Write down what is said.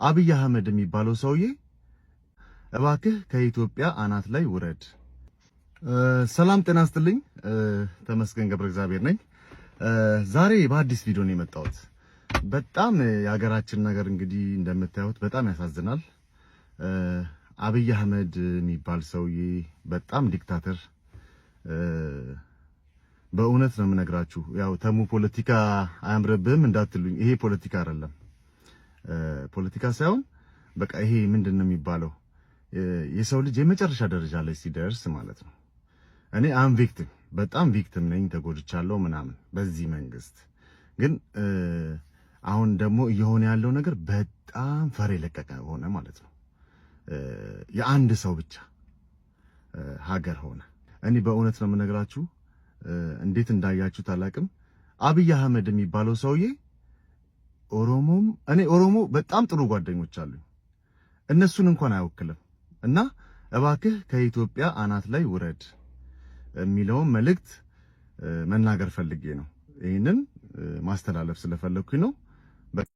አብይ አህመድ የሚባለው ሰውዬ እባክህ ከኢትዮጵያ አናት ላይ ውረድ። ሰላም ጤና ይስጥልኝ። ተመስገን ገብረ እግዚአብሔር ነኝ። ዛሬ በአዲስ ቪዲዮ ነው የመጣሁት። በጣም የሀገራችን ነገር እንግዲህ እንደምታዩት በጣም ያሳዝናል። አብይ አህመድ የሚባል ሰውዬ በጣም ዲክታተር፣ በእውነት ነው የምነግራችሁ። ያው ተሙ ፖለቲካ አያምርብህም እንዳትሉኝ፣ ይሄ ፖለቲካ አይደለም። ፖለቲካ ሳይሆን በቃ ይሄ ምንድነው የሚባለው የሰው ልጅ የመጨረሻ ደረጃ ላይ ሲደርስ ማለት ነው። እኔ ቪክቲም በጣም ቪክቲም ነኝ፣ ተጎድቻለሁ ምናምን በዚህ መንግስት። ግን አሁን ደግሞ እየሆነ ያለው ነገር በጣም ፈር የለቀቀ ሆነ ማለት ነው። የአንድ ሰው ብቻ ሀገር ሆነ። እኔ በእውነት ነው የምነግራችሁ፣ እንዴት እንዳያችሁት አላቅም። አብይ አህመድ የሚባለው ሰውዬ ኦሮሞ በጣም ጥሩ ጓደኞች አሉኝ፣ እነሱን እንኳን አይወክልም። እና እባክህ ከኢትዮጵያ አናት ላይ ውረድ የሚለውን መልእክት መናገር ፈልጌ ነው። ይህንን ማስተላለፍ ስለፈለኩኝ ነው።